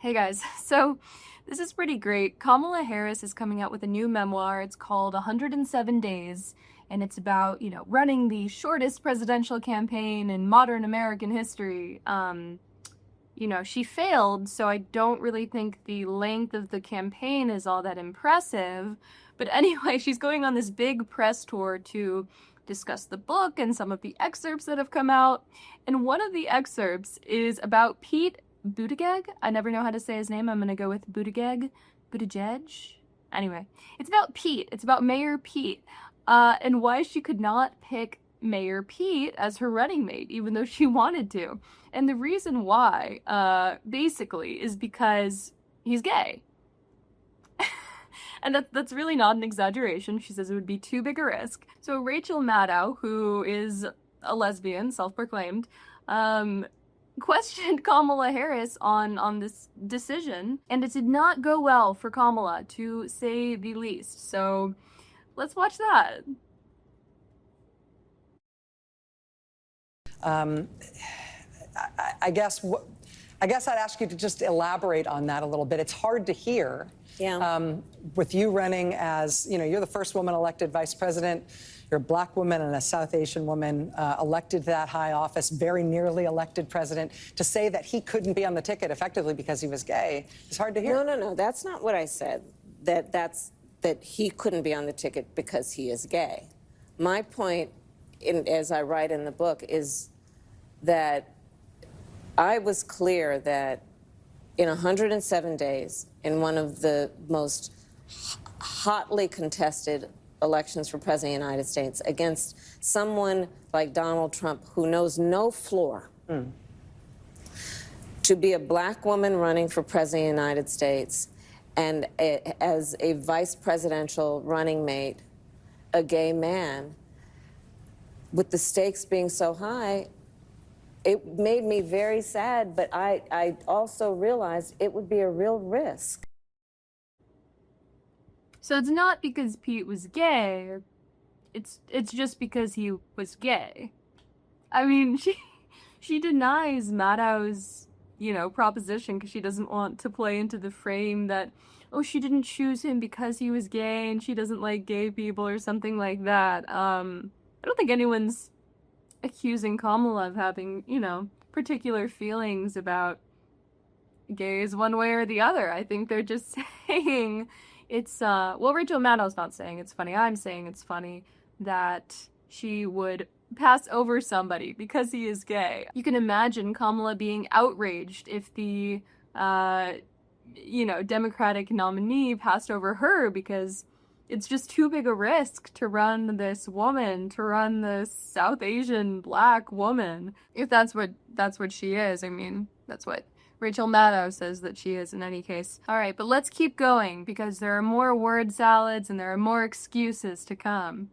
Hey guys, so this is pretty great. Kamala Harris is coming out with a new memoir. It's called 107 Days, and it's about, running the shortest presidential campaign in modern American history. She failed, so I don't really think the length of the campaign is all that impressive. But anyway, she's going on this big press tour to discuss the book and some of the excerpts that have come out. And one of the excerpts is about Pete Buttigieg. I never know how to say his name. I'm gonna go with Buttigieg. Buttigieg? Anyway, it's about Pete. It's about Mayor Pete. And why she could not pick Mayor Pete as her running mate, even though she wanted to. And the reason why, basically, is because he's gay. And that's really not an exaggeration. She says it would be too big a risk. So Rachel Maddow, who is a lesbian, self-proclaimed, questioned Kamala Harris on this decision, and it did not go well for Kamala, to say the least. So let's watch that. I guess I'd ask you to just elaborate on that a little bit. It's hard to hear. Yeah. With you running as, you're the first woman elected vice president. You're a black woman and a South Asian woman elected to that high office, very nearly elected president. To say that he couldn't be on the ticket effectively because he was gay is hard to hear. No. That's not what I said. That he couldn't be on the ticket because he is gay. My point, as I write in the book, is that I was clear that in 107 days, in one of the most hotly contested elections for president of the United States, against someone like Donald Trump, who knows no floor, to be a black woman running for president of the United States and as a vice presidential running mate, a gay man, with the stakes being so high, it made me very sad, but I also realized it would be a real risk. So it's not because Pete was gay, it's just because he was gay. I mean, she denies Maddow's, proposition because she doesn't want to play into the frame that, oh, she didn't choose him because he was gay and she doesn't like gay people or something like that. I don't think anyone's accusing Kamala of having, particular feelings about gays one way or the other. I think they're just saying it's, Rachel Maddow's not saying it's funny. I'm saying it's funny that she would pass over somebody because he is gay. You can imagine Kamala being outraged if the, Democratic nominee passed over her because it's just too big a risk to run this woman, to run this South Asian black woman. If that's what she is. I mean, that's what Rachel Maddow says that she is in any case. All right, but let's keep going because there are more word salads and there are more excuses to come.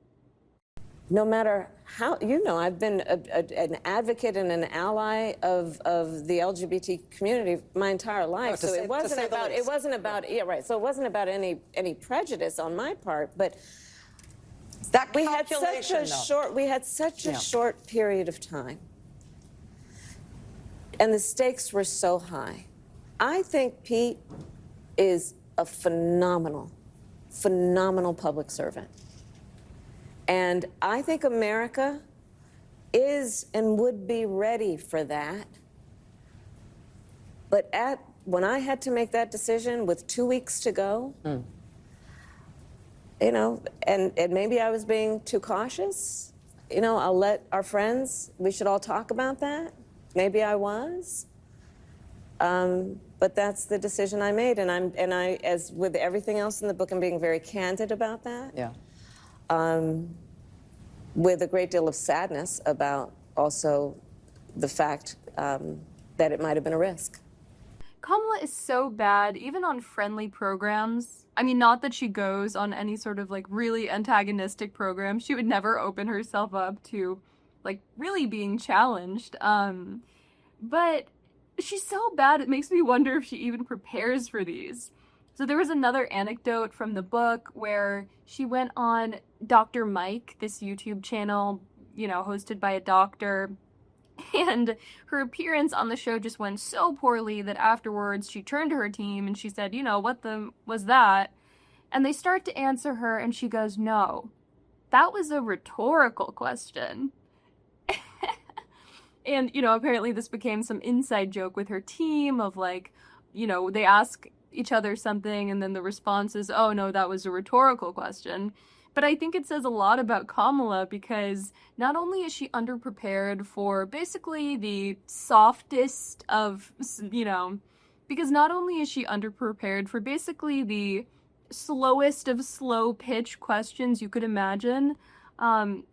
No matter how, I've been an advocate and an ally of the LGBT community my entire life. So it wasn't about any prejudice on my part, but that we had such a short period of time, and the stakes were so high. I think Pete is a phenomenal public servant. And I think America is and would be ready for that. But when I had to make that decision with 2 weeks to go, and maybe I was being too cautious, I'll let our friends, we should all talk about that. Maybe I was. But that's the decision I made. And I, as with everything else in the book, I'm being very candid about that. Yeah. With a great deal of sadness about also the fact that it might have been a risk. Kamala is so bad, even on friendly programs. I mean, not that she goes on any sort of really antagonistic program. She would never open herself up to really being challenged. But she's so bad, it makes me wonder if she even prepares for these. So there was another anecdote from the book where she went on Dr. Mike, this YouTube channel, hosted by a doctor, And her appearance on the show just went so poorly that afterwards she turned to her team and she said, you know, what the was that? And they start to answer her and she goes, no, that was a rhetorical question. And, you know, apparently this became some inside joke with her team of like, you know, they ask each other something and then the response is, oh no, that was a rhetorical question. But I think it says a lot about Kamala because not only is she underprepared for basically the softest of, you know, because not only is she underprepared for basically the slowest of slow pitch questions you could imagine,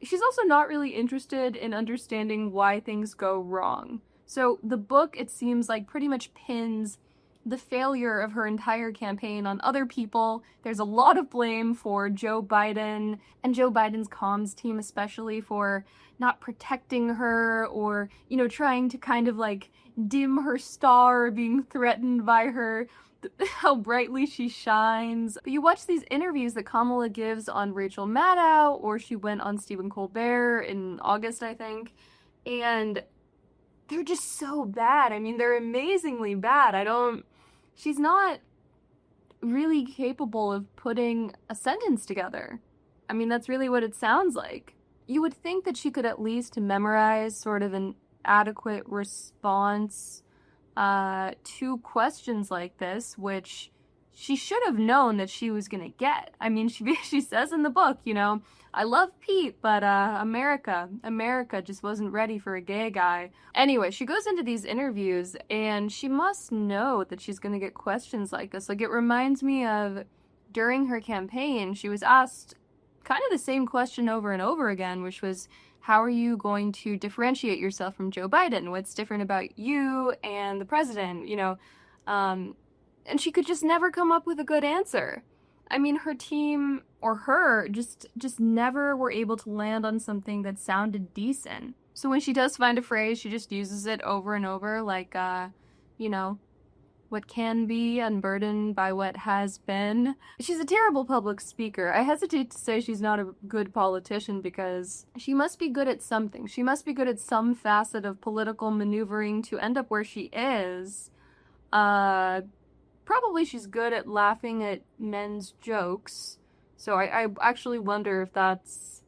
she's also not really interested in understanding why things go wrong. So the book, it seems like, pretty much pins the failure of her entire campaign on other people. There's a lot of blame for Joe Biden and Joe Biden's comms team, especially for not protecting her or, you know, trying to kind of like dim her star, being threatened by her, how brightly she shines. But you watch these interviews that Kamala gives on Rachel Maddow, or she went on Stephen Colbert in August, I think, and they're just so bad. I mean, they're amazingly bad. She's not really capable of putting a sentence together. I mean, that's really what it sounds like. You would think that she could at least memorize sort of an adequate response to questions like this, which she should have known that she was gonna get. I mean, she says in the book, you know, I love Pete, but America just wasn't ready for a gay guy. Anyway, she goes into these interviews and she must know that she's gonna get questions like this. Like, it reminds me of during her campaign, she was asked kind of the same question over and over again, which was, how are you going to differentiate yourself from Joe Biden? What's different about you and the president? You know, and she could just never come up with a good answer. I mean, her team or her just never were able to land on something that sounded decent. So when she does find a phrase, she just uses it over and over, like, you know, what can be unburdened by what has been. She's a terrible public speaker. I hesitate to say she's not a good politician because she must be good at something. She must be good at some facet of political maneuvering to end up where she is. Probably she's good at laughing at men's jokes. So I actually wonder if that's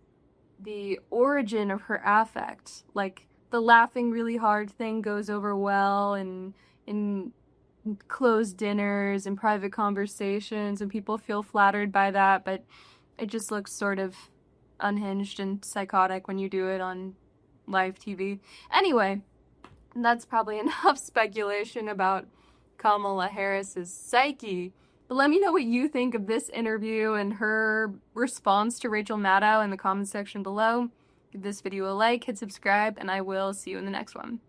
the origin of her affect. Like, the laughing really hard thing goes over well in closed dinners and private conversations, and people feel flattered by that, but it just looks sort of unhinged and psychotic when you do it on live TV. Anyway, that's probably enough speculation about Kamala Harris's psyche. But let me know what you think of this interview and her response to Rachel Maddow in the comment section below. Give this video a like, hit subscribe, and I will see you in the next one.